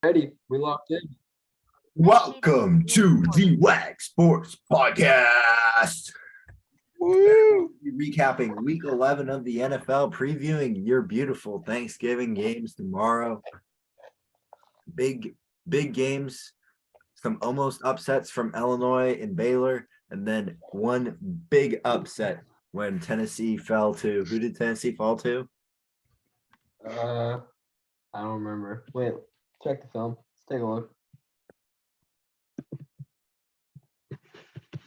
Ready? We locked in. Welcome to the WAG Sports Podcast. Woo! Recapping week 11 of the NFL, previewing your beautiful Thanksgiving games tomorrow. Big games, some almost upsets from Illinois and Baylor, and then one big upset when Tennessee fell to, who did Tennessee fall to? I don't remember. Wait, check the film. Let's take a look.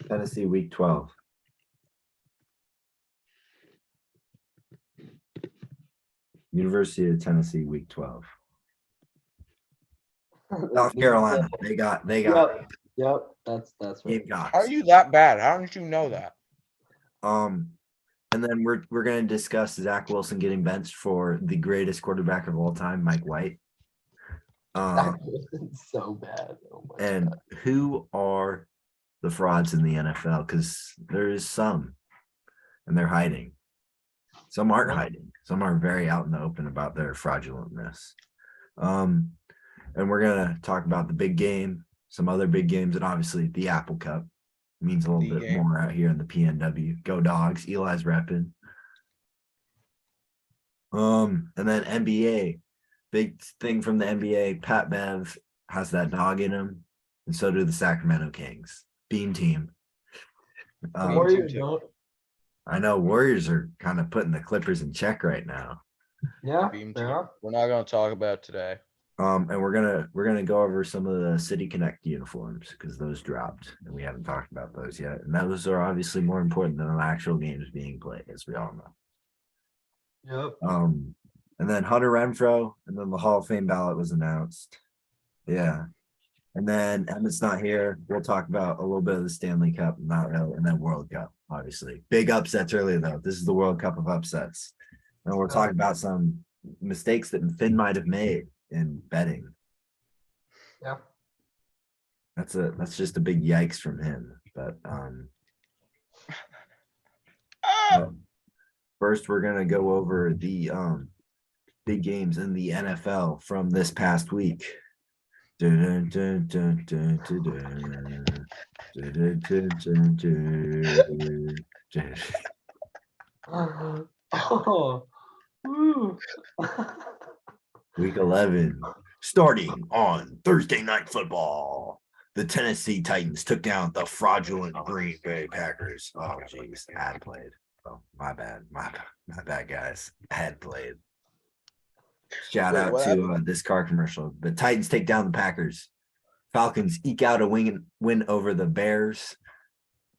Tennessee week 12. University of Tennessee week 12. South Carolina. They got Yep, that's right. Gamecocks. How are you that bad? How didn't you know that? And then we're gonna discuss Zach Wilson getting benched for the greatest quarterback of all time, Mike White. It's so bad. Oh my And God. who are the frauds in the NFL? Because there is some, and they're hiding. Some aren't hiding. Some are very out in the open about their fraudulentness. And we're gonna talk about the big game, some other big games, and obviously the Apple Cup means a little The bit game. more out here in the PNW. Go Dogs! Eli's repping. And then NBA, big thing from the NBA. Pat Bev has that dog in him, and so do the Sacramento Kings. Beam team. Warriors don't. I know Warriors are kind of putting the Clippers in check right now. Yeah, Beam they team. are. We're not going to talk about it today. And we're gonna go over some of the City Connect uniforms because those dropped and we haven't talked about those yet. And those are obviously more important than the actual games being played, as we all know. Yep. And then Hunter Renfro, and then the Hall of Fame ballot was announced. Yeah. And then Emmett's not here. We'll talk about a little bit of the Stanley Cup, not really, and then World Cup, obviously. Big upsets earlier though. This is the World Cup of upsets. And we're talking about some mistakes that Finn might have made in betting. Yeah. That's just a big yikes from him. But first we're gonna go over the big games in the NFL from this past week. Oh. Woo. Week 11, starting on Thursday Night Football. The Tennessee Titans took down the fraudulent Green Bay Packers. Oh, geez, had played. Oh, my bad, guys. Had played. Shout out to this car commercial. The Titans take down the Packers. Falcons eke out a win over the Bears.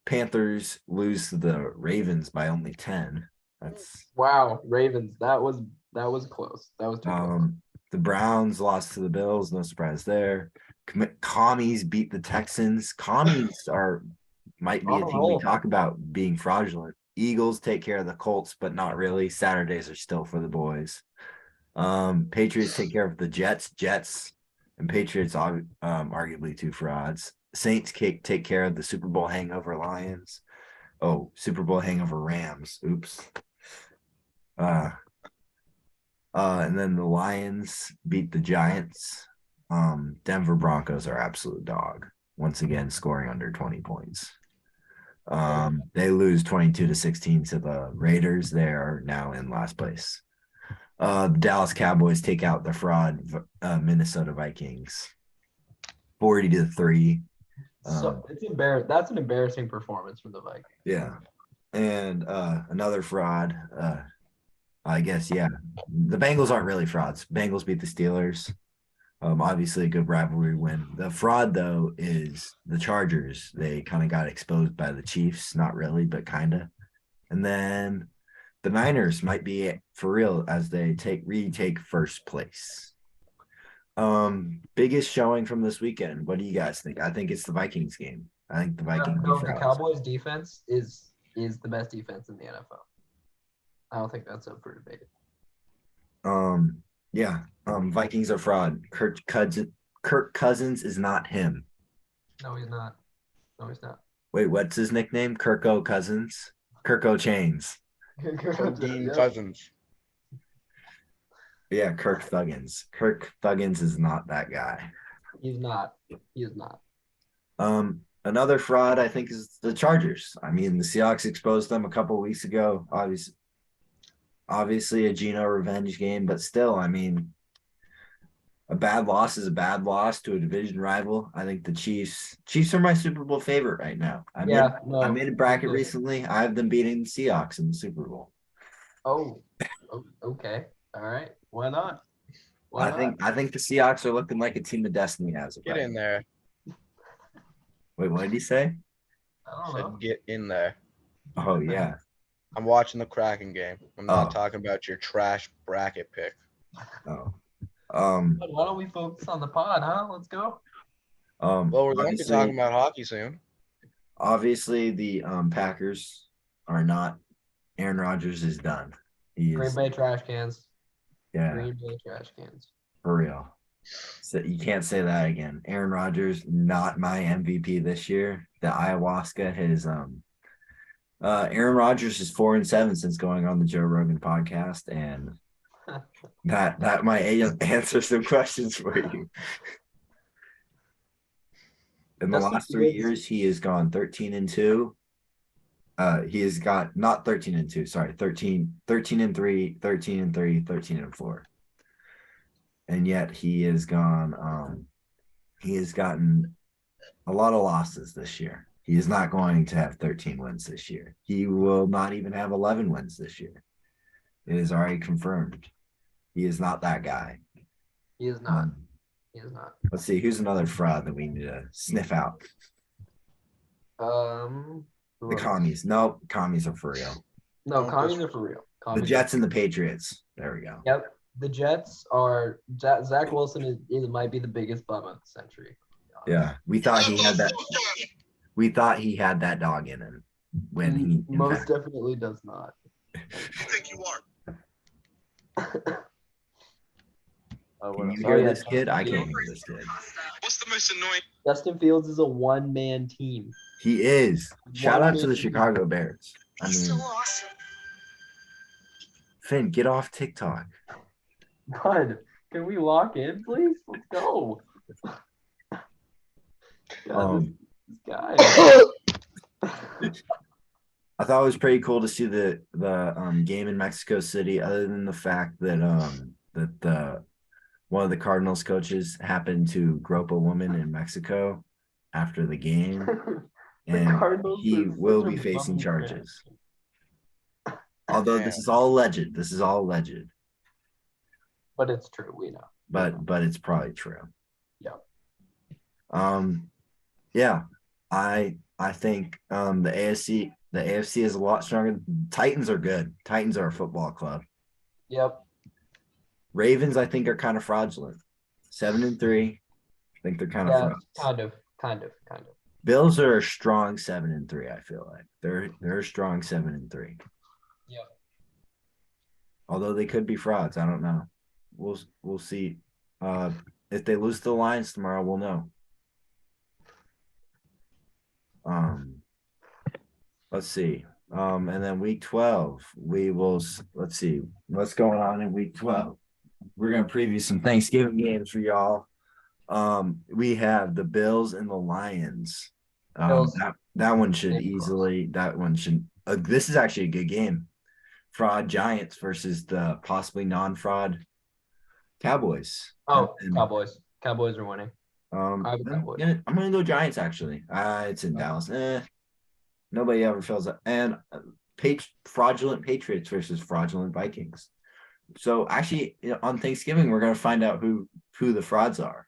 Panthers lose to the Ravens by only 10. That's Wow, Ravens. That was close. That was too close. The Browns lost to the Bills. No surprise there. Commies beat the Texans. Commies might be a team we talk about being fraudulent. Eagles take care of the Colts, but not really. Saturdays are still for the boys. Patriots take care of the Jets and Patriots arguably two frauds. Saints take care of the Super Bowl hangover Lions. Oh, Super Bowl hangover Rams. Oops. And then the Lions beat the Giants. Denver Broncos are absolute dog. Once again, scoring under 20 points. They lose 22-16 to the Raiders. They are now in last place. The Dallas Cowboys take out the fraud Minnesota Vikings 40-3. So it's embarrassing. That's an embarrassing performance from the Vikings. Yeah. And another fraud. I guess, yeah. The Bengals aren't really frauds. Bengals beat the Steelers. Obviously a good rivalry win. The fraud, though, is the Chargers. They kind of got exposed by the Chiefs. Not really, but kind of. And then the Niners might be for real as they retake first place. Biggest showing from this weekend. What do you guys think? I think it's the Vikings game. I think the Vikings The Cowboys defense is the best defense in the NFL. I don't think that's up for debate. Yeah. Vikings are fraud. Kirk Cousins is not him. No, he's not. Wait, what's his nickname? Kirko Cousins? Kirko Chains. Dean Cousins. Yeah, Kirk Thuggins. Kirk Thuggins is not that guy. He's not. He is not. Another fraud I think is the Chargers. I mean, the Seahawks exposed them a couple of weeks ago. Obviously a Geno revenge game, but still, I mean, a bad loss is a bad loss to a division rival. I think the Chiefs are my Super Bowl favorite right now. I made a bracket recently. I have them beating the Seahawks in the Super Bowl. Oh, okay. All right. Why not? I think the Seahawks are looking like a team of destiny as of Get right in now. there. Wait, what did he say? I don't Said know. get in there. Oh yeah. I'm watching the Kraken game. I'm not talking about your trash bracket pick. Oh. Why don't we focus on the pod, huh? Let's go. Well, we're going to be talking about hockey soon. Obviously, the Packers are not. Aaron Rodgers is done. Green Bay trash cans. Yeah. Green Bay trash cans. For real. So you can't say that again. Aaron Rodgers, not my MVP this year. The ayahuasca has Aaron Rodgers is 4-7 since going on the Joe Rogan podcast, and that might answer some questions for you. In the last 3 years, he has gone 13-2. He has got not 13-2, sorry, 13-3, 13-3, 13-4. And yet he has gotten a lot of losses this year. He is not going to have 13 wins this year. He will not even have 11 wins this year. It is already confirmed. He is not that guy. He is not. He is not. Let's see. Who's another fraud that we need to sniff out? The commies. Nope. Commies are for real. No, commies are for real. The Jets and the Patriots. There we go. Yep. The Jets are Zach Wilson might be the biggest bum of the century. Yeah. We thought he had that. We thought he had that dog in him when he most definitely does not. You think you are? Can you hear this kid? I can't hear this kid. What's the most annoying? Justin Fields is a one-man team. He is. Shout out to the Chicago Bears. I mean, so awesome. Finn, get off TikTok. Bud, can we lock in, please? Let's go. God, this guy. I thought it was pretty cool to see the game in Mexico City, other than the fact that one of the Cardinals coaches happened to grope a woman in Mexico after the game, and he will be facing charges. Although this is all alleged. This is all alleged. But it's true, we know. But it's probably true. Yeah. Yeah. I think the AFC is a lot stronger. Titans are good. Titans are a football club. Yep. Ravens, I think, are kind of fraudulent. 7-3. I think they're kind of fraud. Kind of. Bills are a strong 7-3, I feel like. They're a strong 7-3. Yep. Although they could be frauds. I don't know. We'll see. If they lose to the Lions tomorrow, we'll know. Let's see. And then week 12, let's see what's going on in week 12. We're going to preview some Thanksgiving games for y'all. We have the Bills and the Lions. That one should this is actually a good game. Fraud Giants versus the possibly non-fraud Cowboys. Cowboys. Cowboys are winning. I'm gonna go Giants actually. It's in Dallas. Nobody ever feels that. And fraudulent Patriots versus fraudulent Vikings. So actually, on Thanksgiving, we're gonna find out who the frauds are.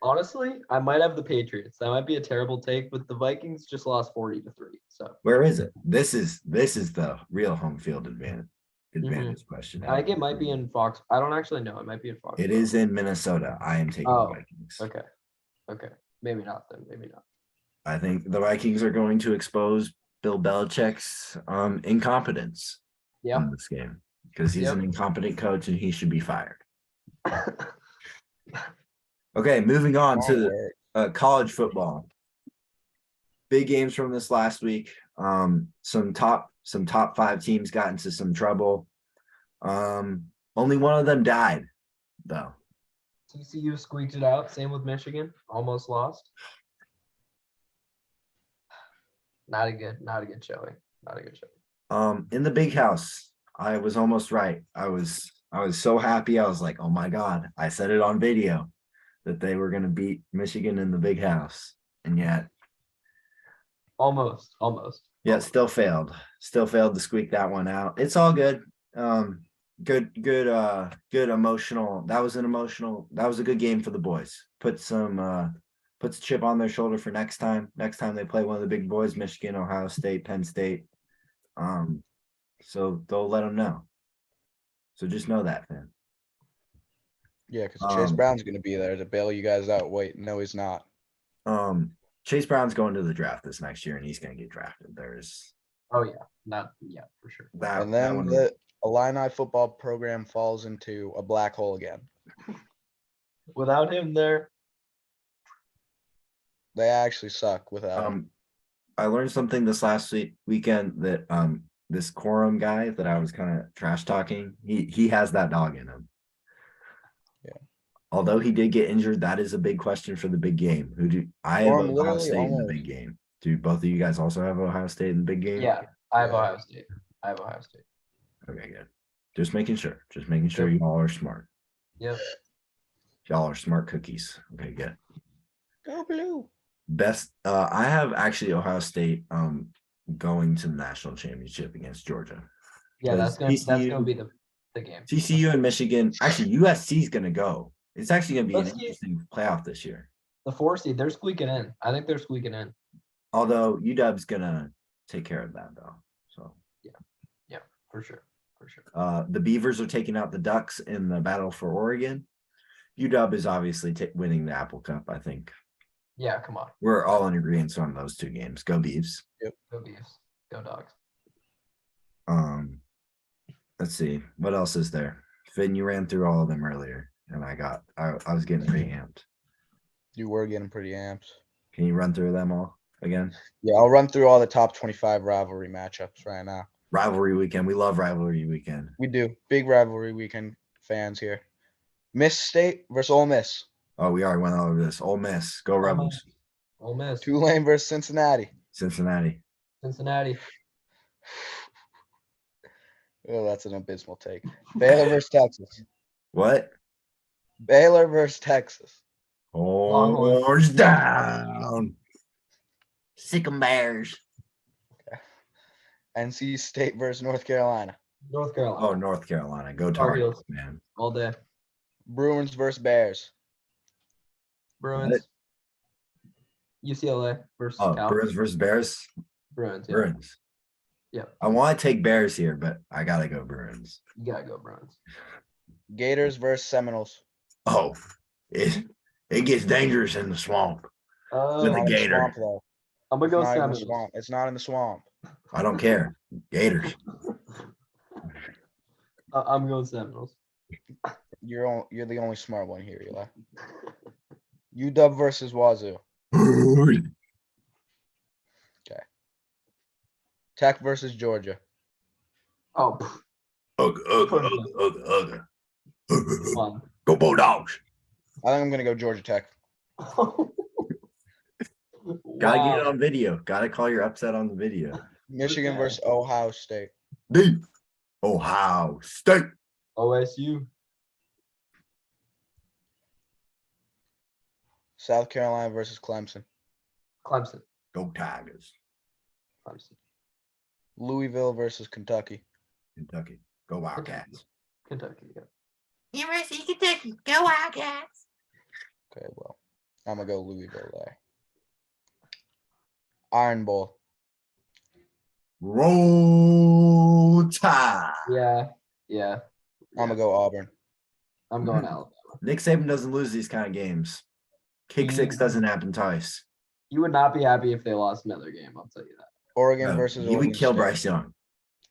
Honestly, I might have the Patriots. That might be a terrible take, but the Vikings just lost 40-3. So where is it? This is the real home field advantage question. I think it might be in Fox. I don't actually know. It might be in Fox. It is in Minnesota. I am taking the Vikings. Okay. Maybe not then. Maybe not. I think the Vikings are going to expose Bill Belichick's incompetence in this game because he's an incompetent coach and he should be fired. Okay, moving on to college football. Big games from this last week. Some top 5 teams got into some trouble. Only one of them died. though. TCU squeaked it out. Same with Michigan. Almost lost. Not a good showing. Not a good showing. In the big house, I was almost right. I was so happy. I was like, oh my God. I said it on video that they were gonna beat Michigan in the big house. And yet Almost. yeah, still failed to squeak that one out. It's all good. Good emotional. That was a good game for the boys. Puts a chip on their shoulder for next time they play one of the big boys, Michigan, Ohio State, Penn State. So they'll let them know. So just know that, man. Yeah, because Chase Brown's going to be there to bail you guys out. Wait, no, he's not. Chase Brown's going to the draft this next year, and he's going to get drafted. For sure. And then the Illini football program falls into a black hole again. Without him there, they actually suck without him. I learned something this last weekend that this Quorum guy that I was kind of trash talking, he has that dog in him. Yeah. Although he did get injured, that is a big question for the big game. I have Ohio State in the big game. Do both of you guys also have Ohio State in the big game? Yeah, I have Ohio State. Okay, good. Just making sure y'all are smart. Yep. Y'all are smart cookies. Okay, good. Go blue. Best. I have actually Ohio State going to the national championship against Georgia. Yeah, that's gonna be the game. TCU and Michigan. Actually, USC is gonna go. It's actually gonna be an interesting playoff this year. The 4 seed, they're squeaking in. I think they're squeaking in. Although UW's gonna take care of that though. So yeah, for sure. The Beavers are taking out the Ducks in the battle for Oregon. UW is obviously winning the Apple Cup, I think. Yeah, come on. We're all in agreement on those two games. Go Beavs. Yep. Go Beavs. Go Dogs. Let's see. What else is there? Finn, you ran through all of them earlier, and I was getting pretty amped. You were getting pretty amped. Can you run through them all again? Yeah, I'll run through all the top 25 rivalry matchups right now. Rivalry weekend. We love rivalry weekend. We do. Big rivalry weekend fans here. Miss State versus Ole Miss. Oh, we already went over this. Ole Miss. Go Rebels. Ole Miss. Tulane versus Cincinnati. Cincinnati. Oh, that's an abysmal take. Baylor versus Texas. What? Baylor versus Texas. Orange down. Sick 'em Bears. Okay. NC State versus North Carolina. North Carolina. Oh, North Carolina. Go Tar Heels, man. All day. Bruins versus Bears. Bruins. What? UCLA versus Cal. Bruins versus Bears? Bruins, yeah. Bruins. Yeah. I want to take Bears here, but I got to go Bruins. You got to go Bruins. Gators versus Seminoles. Oh, it gets dangerous in the swamp with the Gator. Swamp, I'm going to go Seminoles. It's not in the swamp. I don't care. Gators. I'm going Seminoles. You're the only smart one here, Eli. UW versus Wazoo. Okay. Tech versus Georgia. Oh. Ugh. Go Bulldogs. I think I'm going to go Georgia Tech. Wow. Gotta get it on video. Gotta call your upset on the video. Michigan versus Ohio State. Ohio State. OSU. South Carolina versus Clemson. Go Tigers. Clemson. Louisville versus Kentucky. Kentucky. Go Wildcats. Kentucky, yeah. University of Kentucky. Go Wildcats. Okay, well, I'm going to go Louisville there. Iron Bowl. Roll Tide. Yeah. I'm going to go Auburn. I'm going Alabama. Nick Saban doesn't lose these kind of games. Kick six doesn't happen twice. You would not be happy if they lost another game, I'll tell you that. Oregon versus Oregon. We kill State. Bryce Young.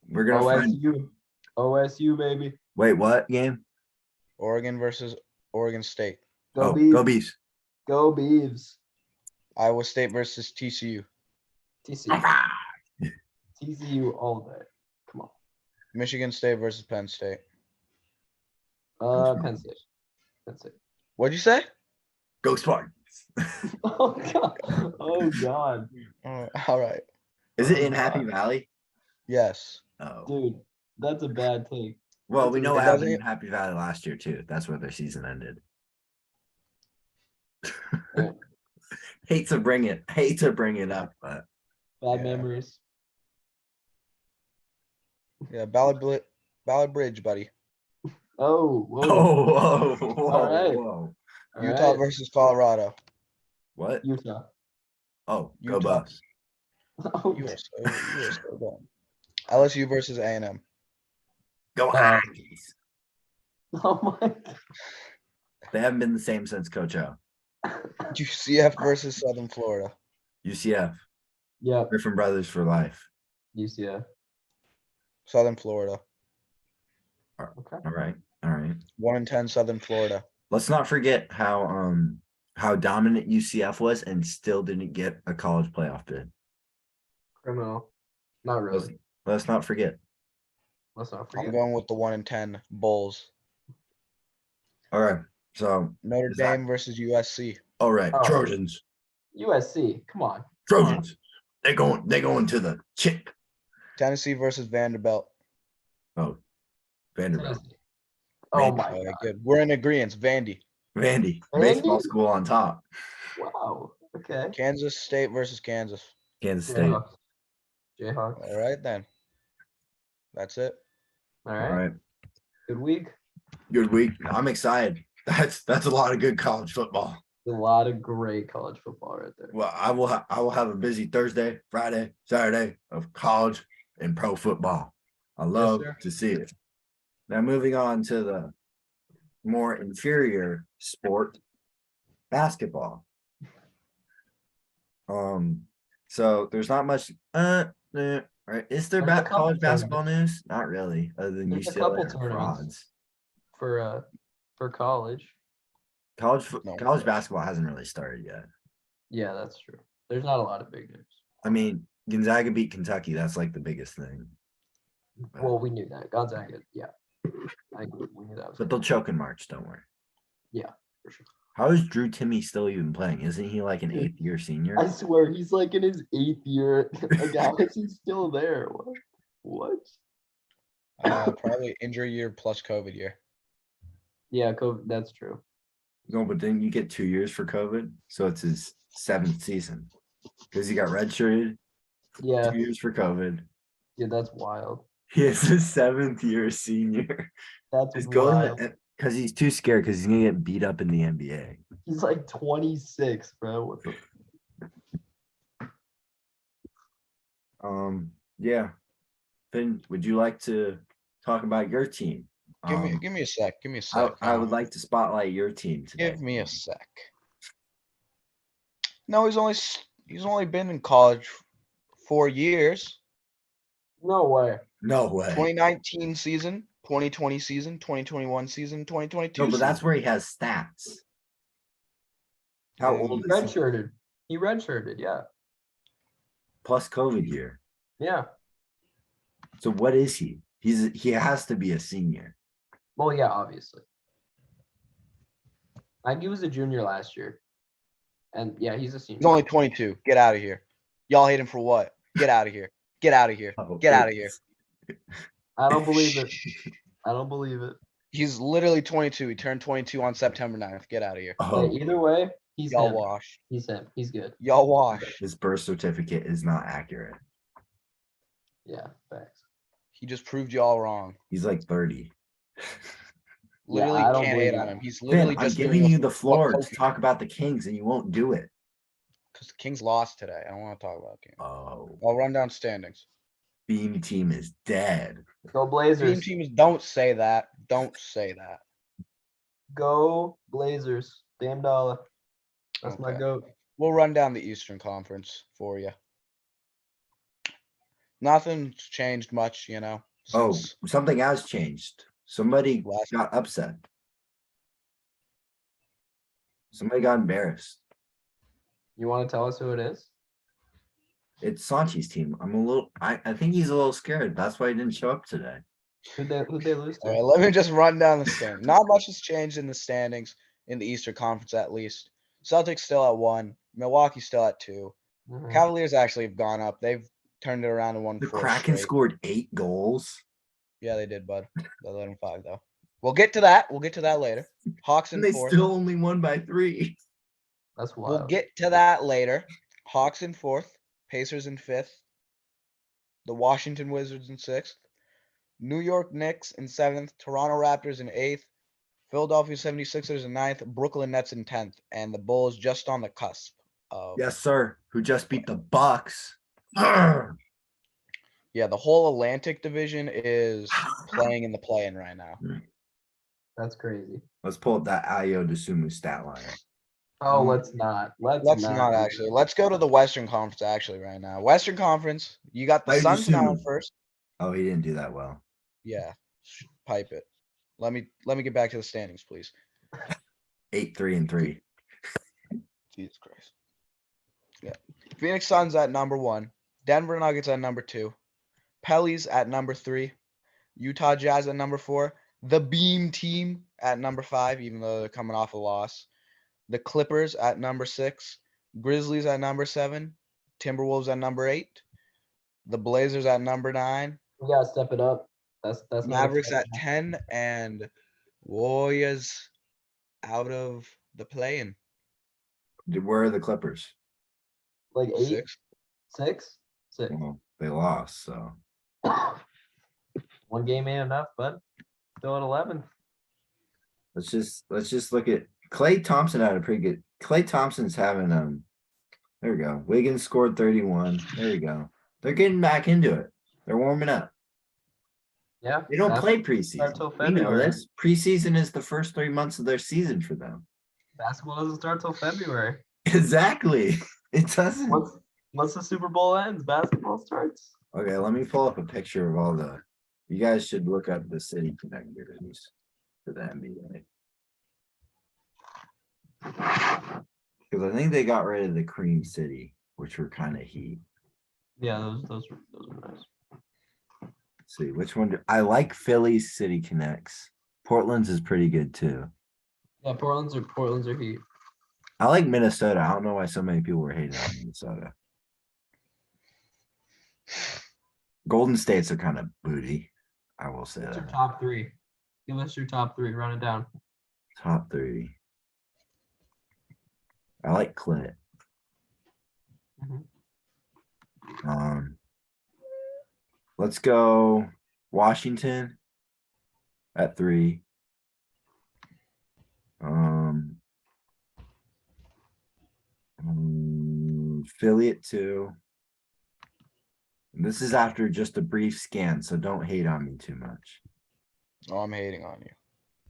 We're going to OSU, baby. Wait, what game? Oregon versus Oregon State. Go Beavs. Go Beavs. Go Beavs. Iowa State versus TCU. TCU all day. Come on. Michigan State versus Penn State. Penn State. That's it. What'd you say? Go Spartans. Oh god. Oh god. All right. Is it in Oh, Happy God. Valley? Yes. Oh. Dude, that's a bad take. Well, That's we a know really- what It doesn't- happened in Happy Valley last year too. That's where their season ended. Yeah. Hate to bring it up, but Bad Yeah. memories. Yeah. Ballard Bridge, buddy. Oh, whoa. whoa, right. whoa. All Utah right. versus Colorado. What? Utah. Oh, go Utah. Buffs. Oh, You are so dumb. LSU versus A&M. Go Uh, Aggies. oh my god. They haven't been the same since Coach O. UCF versus Southern Florida. UCF. Yep. Griffin Brothers for life. UCF. Southern Florida. Okay. All right. All right. 1-10 Southern Florida. Let's not forget how dominant UCF was and still didn't get a college playoff bid. Criminal. Not really. Let's not forget. Let's not I'm forget. going with the 1-10 Bulls. All right. So Notre Is that- Dame versus USC. all right, Oh. Trojans. USC. Come on. Trojans. They're going to the chip. Tennessee versus Vanderbilt. Oh, Vanderbilt. Tennessee. Oh Vandy. my Okay, god. good. We're in agreement. Vandy. Vandy. Vandy? Baseball school on top. Wow. Okay. Kansas State versus Kansas. Kansas State. Jayhawks. Jayhawks. All right then. That's it. All All right. right. Good week. Good week. I'm excited. That's a lot of good college football. A lot of great college football right there. Well, I will have a busy Thursday, Friday, Saturday of college and pro football. I love sir. to see it. Now moving on to the more inferior sport, basketball. So there's not much right. Is there There's a couple college basketball news? Not really, other than There's a UCLA couple and tournaments. frauds. For college. No. College basketball hasn't really started yet. Yeah, that's true. There's not a lot of big news. I mean, Gonzaga beat Kentucky. That's like the biggest thing. Well, we knew that. Gonzaga, yeah. We knew that was But they'll choke in March, don't worry. for sure. How is Drew Timmy still even playing? Isn't he like an 8th year senior? I swear he's like in his 8th year. Like, how is he still there? What? Probably injury year plus COVID year. Yeah, COVID, that's true. No, but then you get 2 years for COVID. So it's his 7th season. Because he got redshirted, Yeah, 2 years for COVID. yeah, that's wild. He is his 7th year senior. That's He's wild. going because he's too scared because he's gonna get beat up in the NBA. He's like 26, bro. What the? Yeah. Finn, would you like to talk about your team? Give me a sec. Give me a sec. I would like to spotlight your team today. Give me a sec. No, he's only been in college 4 years. No way. No way. 2019 season, 2020 season, 2021 season, 2022. No, but that's season. where he has stats. How Yeah, old He is he? redshirted. He redshirted. Yeah. Plus COVID year. Yeah. So what is he? He has to be a senior. Well, yeah, obviously. He was a junior last year. And yeah, he's a senior. He's only 22. Get out of here. Y'all hate him for what? Get out of here. Get out of here. Oh, Get out of here. I don't believe it. I don't believe it. He's literally 22. He turned 22 on September 9th. Get out of here. Oh, Hey, either way, he's Y'all him. wash. He's him. He's good. Y'all wash. his birth certificate is not accurate. Yeah, facts. He just proved y'all wrong. He's like 30. Literally I don't can't hate believe on it. him. He's Finn, literally I'm just giving you the floor to talk about the Kings and you won't do it. because the Kings lost today. I don't want to talk about Kings. Oh, I'll run down standings. Beam team is dead. Go Dream Blazers. team is don't say that. Don't say that. Go Blazers. Damn dollar. That's my Okay. goat. We'll run down the Eastern Conference for you. Nothing's changed much, you know. Oh, since something has changed. Somebody last- got upset. Somebody got embarrassed. You want to tell us who it is? It's Sanchi's team. I think he's a little scared. That's why he didn't show up today. Who'd they lose to? All right, let me just run down the stand. Not much has changed in the standings in the Eastern Conference, at least. Celtics still at 1. Milwaukee still at 2. Mhm. Cavaliers actually have gone up. They've turned it around and won The 4 Kraken straight. scored 8 goals. Yeah, they did, bud. They led in 5 though. We'll get to that. We'll get to that later. Hawks in And they 4th. still only won by 3. That's We'll wild. get to that later. Hawks in 4th. Pacers in 5th. The Washington Wizards in 6th. New York Knicks in 7th. Toronto Raptors in 8th. Philadelphia 76ers in 9th. Brooklyn Nets in 10th. And the Bulls just on the cusp of. Yes, sir. Who just beat the Bucks. Arr! Yeah, the whole Atlantic Division is playing in the play-in right now. That's crazy. Let's pull up that Ayo DeSumo stat line. Oh, let's not. Let's not do actually. that. Let's go to the Western Conference actually right now. Western Conference, you got the Ayo Suns now DeSumo. in first. Oh, he didn't do that well. Yeah, pipe it. Let me get back to the standings, please. 8-3-3. Jesus Christ. Yeah, Phoenix Suns at number 1. Denver Nuggets at number 2. Pellies at number 3. Utah Jazz at number 4. The Beam Team at number 5, even though they're coming off a loss. The Clippers at number 6. Grizzlies at number 7. Timberwolves at number 8. The Blazers at number 9. We gotta step it up. That's not Mavericks at acceptable. 10. And Warriors out of the play-in. Where are the Clippers? Like 8, 6. 6, 6. Well, they lost, so. One game ain't enough, but still at 11. Let's just look at Klay Thompson had a pretty good. Klay Thompson's having there we go. Wiggins scored 31. There you go. They're getting back into it. They're warming up. Yeah. They don't that's- play start till preseason. We know February. this. Preseason is the first 3 months of their season for them. Basketball doesn't start till February. Exactly. It doesn't. Once the Super Bowl ends, basketball starts. Okay, let me pull up a picture of all the. You guys should look up the city connectors for the NBA. Because I think they got rid of the Cream City, which were kind of heat. Yeah, those were nice. Let's see which one. I like Philly's City Connects. Portland's is pretty good too. Yeah, Portland's are heat. I like Minnesota. I don't know why so many people were hating on Minnesota. Golden States are kind of booty. I will say What's your that. top 3? Give us your top 3. Run it down. Top 3. I like Clint. Mhm. Let's go Washington at 3. Philly at 2. And this is after just a brief scan, so don't hate on me too much. Oh, I'm hating on you.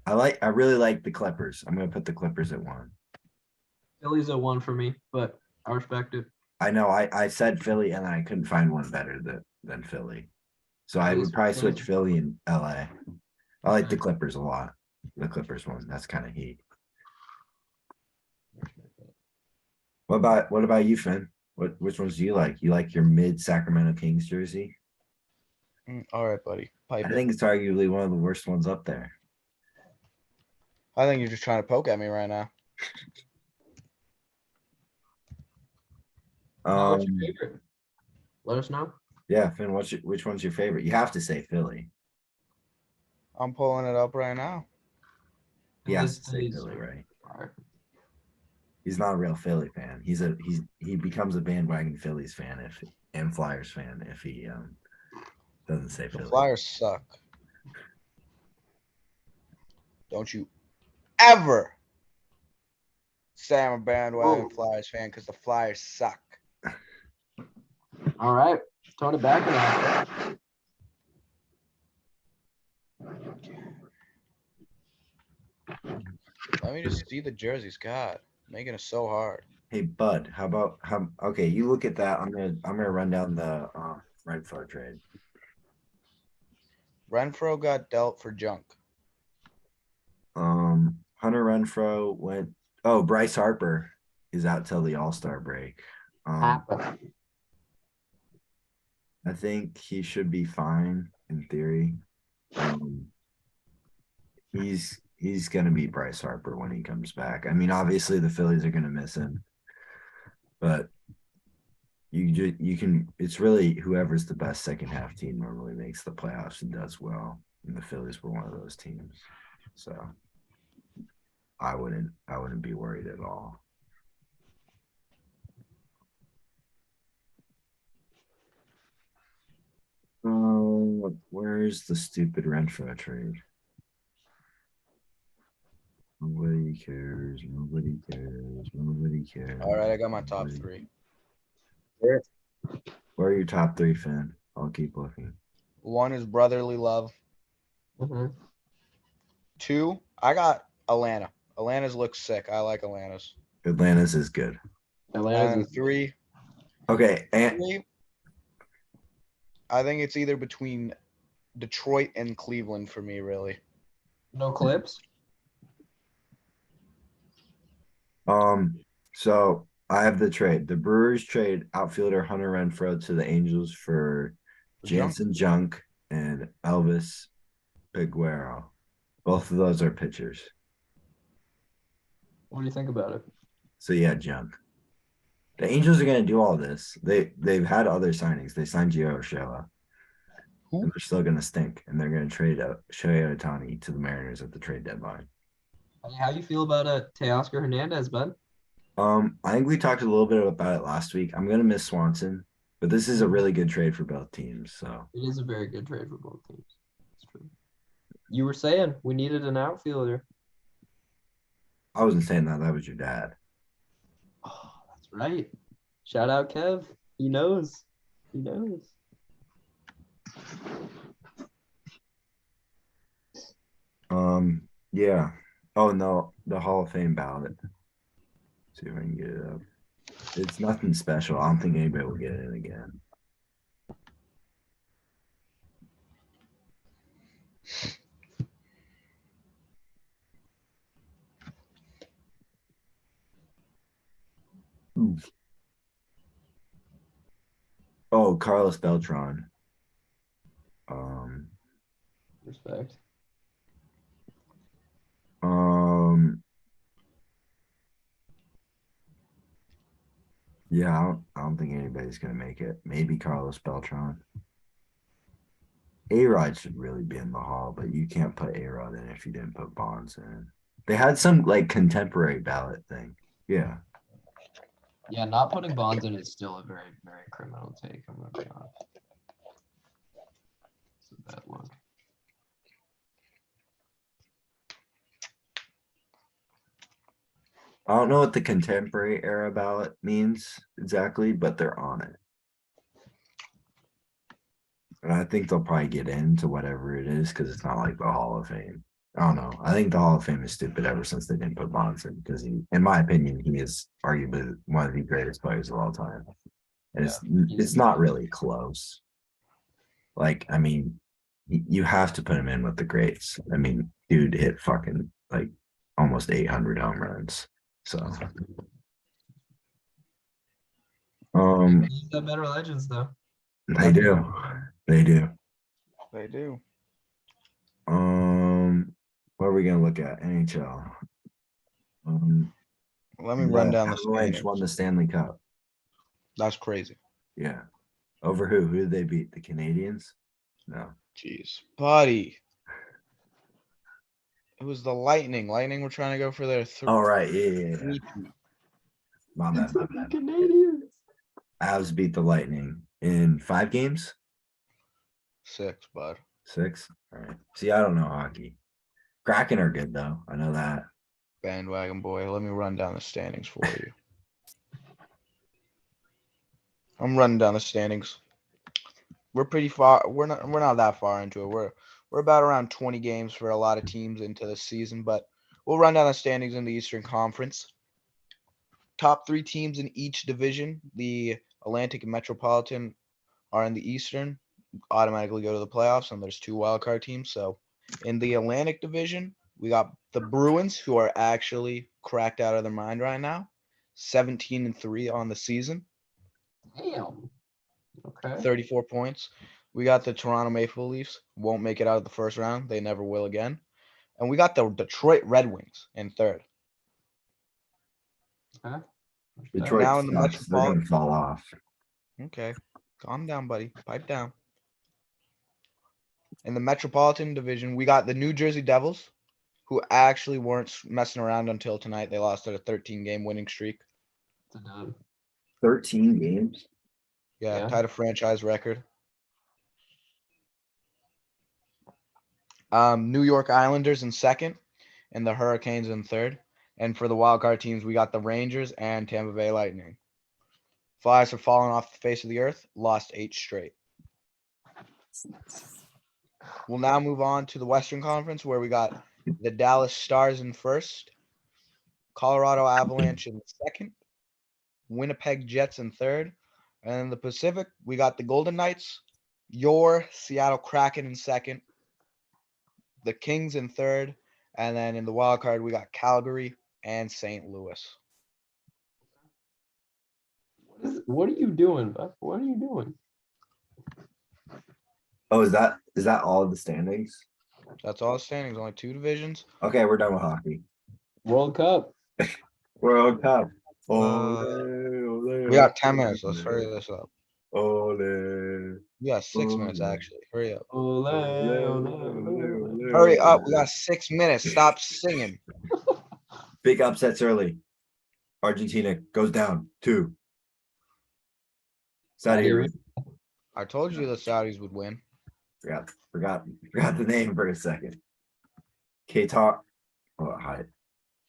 I really like the Clippers. I'm gonna put the Clippers at 1. Philly's at 1 for me, but I respect it. I know I said Philly and I couldn't find one better than Philly. So I would probably switch Philly and LA. I like the Clippers a lot. The Clippers one. That's kind of heat. What about you, Finn? Which ones do you like? You like your mid Sacramento Kings jersey? All right, buddy. Pipe I it. think it's arguably one of the worst ones up there. I think you're just trying to poke at me right now. What's your favorite? Let us know. Yeah, Finn, which one's your favorite? You have to say Philly. I'm pulling it up right now. He has to say Philly's Philly, right? fire. He's not a real Philly fan. He becomes a bandwagon Phillies fan and Flyers fan if he doesn't say The Philly. Flyers suck. Don't you ever say I'm a bandwagon Flyers fan because the Flyers suck. All right. Tone it back a notch. Let me just see the jerseys. God, making it so hard. Hey Bud, okay, you look at that. I'm gonna run down the Renfro trade. Renfro got dealt for junk. Hunter Renfro went. Oh, Bryce Harper is out till the All-Star break. Happen. I think he should be fine in theory. He's gonna beat Bryce Harper when he comes back. I mean, obviously the Phillies are gonna miss him, but you can. It's really whoever's the best second half team normally makes the playoffs and does well. And the Phillies were one of those teams, so I wouldn't be worried at all. Oh, where's the stupid Renfro trade? Nobody cares. Nobody cares. Nobody cares. All right, I got my top three. Where are your top three, Finn? I'll keep looking. 1 is brotherly love. Mm-hmm. 2, I got Atlanta. Atlanta's looks sick. I like Atlanta's. Atlanta's is good. And 3, Okay, and 3, I think it's either between Detroit and Cleveland for me, really. No clips. so I have the trade. The Brewers trade outfielder Hunter Renfroe to the Angels for Jansen Junk and Elvis Piguero. Both of those are pitchers. What do you think about it? So yeah, Junk. The Angels are gonna do all this. They've had other signings. They signed Gio Urshela. Who? And they're still gonna stink. And they're gonna trade Shohei Ohtani to the Mariners at the trade deadline. How you feel about Teoscar Hernandez, bud? I think we talked a little bit about it last week. I'm gonna miss Swanson, but this is a really good trade for both teams. So It is a very good trade for both teams. It's true. You were saying we needed an outfielder. I wasn't saying that. That was your dad. Oh, that's right. Shout out Kev. He knows. He knows. Yeah. Oh no, the Hall of Fame ballot. See if I can get it up. It's nothing special. I don't think anybody will get it again. Oh, Carlos Beltran. Respect. Yeah, I don't think anybody's gonna make it. Maybe Carlos Beltran. A-Rod should really be in the Hall, but you can't put A-Rod in if you didn't put Bonds in. They had some like contemporary ballot thing. Yeah. Yeah, not putting Bonds in is still a very, very criminal take. I'm gonna be honest. It's a bad look. I don't know what the contemporary era ballot means exactly, but they're on it. And I think they'll probably get into whatever it is because it's not like the Hall of Fame. I don't know. I think the Hall of Fame is stupid ever since they didn't put Bonds in because he, in my opinion, he is arguably one of the greatest players of all time. And it's not really close. Like, I mean, you have to put him in with the greats. I mean, dude hit fucking like almost 800 home runs. So, He's got better legends though. they do. They do. They do. What are we gonna look at? NHL. Let me run down the Avalanche standings. won the Stanley Cup. That's crazy. Yeah. Over who? Who did they beat? The Canadians? No. Jeez, buddy. It was the Lightning. Lightning were trying to go for their All right. Yeah. My bad. Canadians. Avs beat the Lightning in 5 games. 6, bud. 6. All right. See, I don't know hockey. Kraken are good though. I know that. Bandwagon boy. Let me run down the standings for you. I'm running down the standings. We're pretty far. We're not that far into it. We're about around 20 games for a lot of teams into the season, but we'll run down the standings in the Eastern Conference. Top 3 teams in each division, the Atlantic and Metropolitan, are in the Eastern. Automatically go to the playoffs, and there's 2 wildcard teams. So in the Atlantic division, we got the Bruins, who are actually cracked out of their mind right now, 17-3 on the season. Damn. Okay. 34 points. We got the Toronto Maple Leafs. Won't make it out of the first round. They never will again. And we got the Detroit Red Wings in third. Okay. Detroit Now in the sucks. They're gonna fall off. Okay. Calm down, buddy. Pipe down. In the Metropolitan Division, we got the New Jersey Devils, who actually weren't messing around until tonight. They lost at a 13-game winning streak. It's a dub. 13 games. Yeah, Yeah. tied a franchise record. New York Islanders in second, and the Hurricanes in third. And for the wildcard teams, we got the Rangers and Tampa Bay Lightning. Flyers have fallen off the face of the earth, lost 8 straight. We'll now move on to the Western Conference, where we got the Dallas Stars in first, Colorado Avalanche in second, Winnipeg Jets in third, and in the Pacific, we got the Golden Knights, your Seattle Kraken in second, the Kings in third, and then in the wild card, we got Calgary and St. Louis. What are you doing, Buff? What are you doing? Oh, is that all of the standings? That's all the standings, only 2 divisions. Okay, we're done with hockey. World Cup. World Cup. We got 10 minutes. Let's hurry this up. Ole. We got 6 minutes, Ole. actually. Hurry up. Ole, ole, ole. Hurry up. We got 6 minutes. Stop singing. Big upsets early. Argentina goes down 2. Saudi Arabia. I told you the Saudis would win. Forgot the name for a second. Qatar. Oh, hi.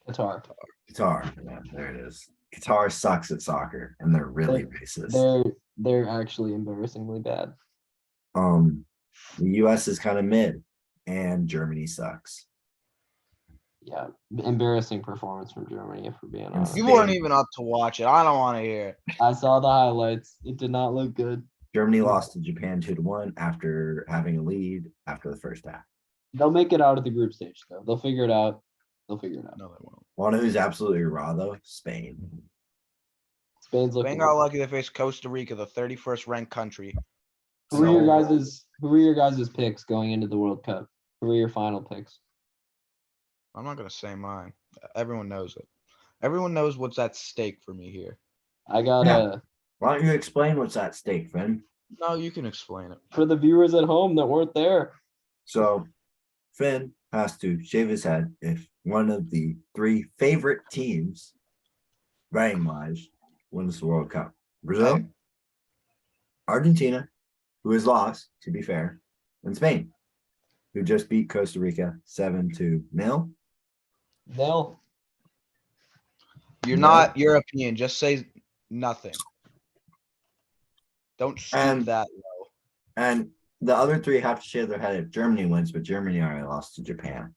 Qatar. Qatar. Yeah, there it is. Qatar sucks at soccer, and they're really racist. They're actually embarrassingly bad. The U.S. is kind of mid, and Germany sucks. Yeah, embarrassing performance from Germany, if we're being honest. You weren't even up to watch it. I don't want to hear it. I saw the highlights. It did not look good. Germany lost to Japan 2-1 after having a lead after the first half. They'll make it out of the group stage, though. They'll figure it out. No, they won't. One who's absolutely raw though, Spain. Spain's looking. Spain got lucky they faced Costa Rica, the 31st ranked country. Who are your guys' picks going into the World Cup? Who are your final picks? I'm not going to say mine. Everyone knows it. Everyone knows what's at stake for me here. I got Yeah. Why don't you explain what's at stake, Finn? No, you can explain it. for the viewers at home that weren't there. So Finn has to shave his head if one of the 3 favorite teams, ranking wise, wins the World Cup. Brazil, Okay. Argentina, who has lost, to be fair, and Spain, who just beat Costa Rica 7-0. No. You're No. not European. Just say nothing. Don't stoop And- that low. And the other 3 have to shave their head if Germany wins, but Germany already lost to Japan.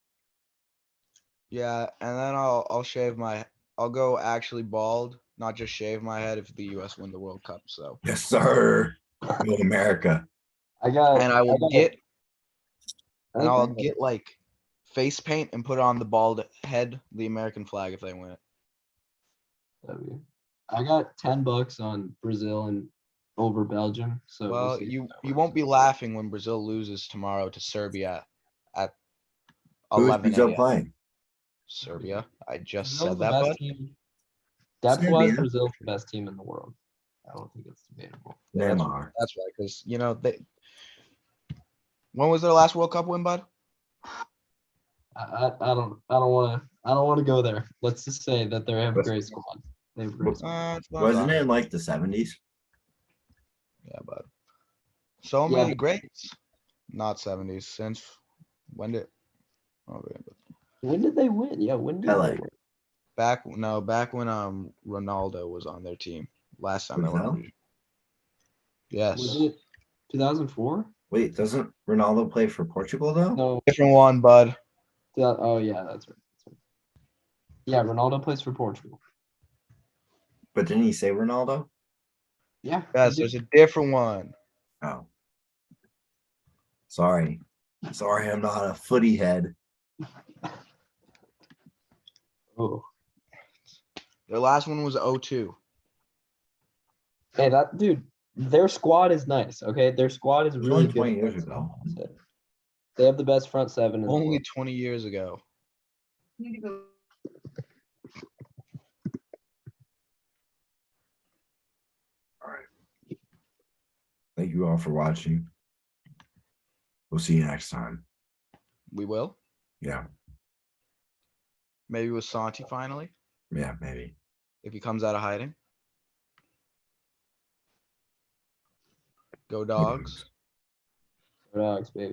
Yeah, and then I'll go actually bald, not just shave my head if the US win the World Cup. So Yes, sir. Go America. and I'll get like face paint and put on the bald head, the American flag if they win it. I got $10 on Brazil and over Belgium. So we'll Well, see you if that won't works be out. laughing when Brazil loses tomorrow to Serbia at Who is 11 Brazil a.m. playing? Serbia. I just Brazil's said the that, best bud. team. Depth-wise, Serbia. Brazil's the best team in the world. I don't think it's debatable. Yeah, that's, Neymar. that's right, because they. When was their last World Cup win, bud? I don't want to go there. Let's just say that they have a great squad. They have a great squad. Wasn't it in like the 70s? Yeah, bud. So Yeah. many greats. Not 70s. Since when did? Okay, but When did they win? Yeah, when did LA. they win? back when Ronaldo was on their team last time they Brazil? won. Yes. Was it 2004? Wait, doesn't Ronaldo play for Portugal though? No. Different one, bud. Oh yeah, that's right. Yeah, Ronaldo plays for Portugal. But didn't he say Ronaldo? Yeah. Yes, he there's did. a different one. Oh. Sorry, I'm not a footy head. Oh. Their last one was 02. Hey, that dude. Their squad is nice. Okay, their squad is It was really only 20 good. years ago. They have the best front seven. In the Only world. 20 years ago. All right. Thank you all for watching. We'll see you next time. We will. Yeah. Maybe with Santi finally, Yeah, maybe. if he comes out of hiding. Go Dogs. Dogs, baby.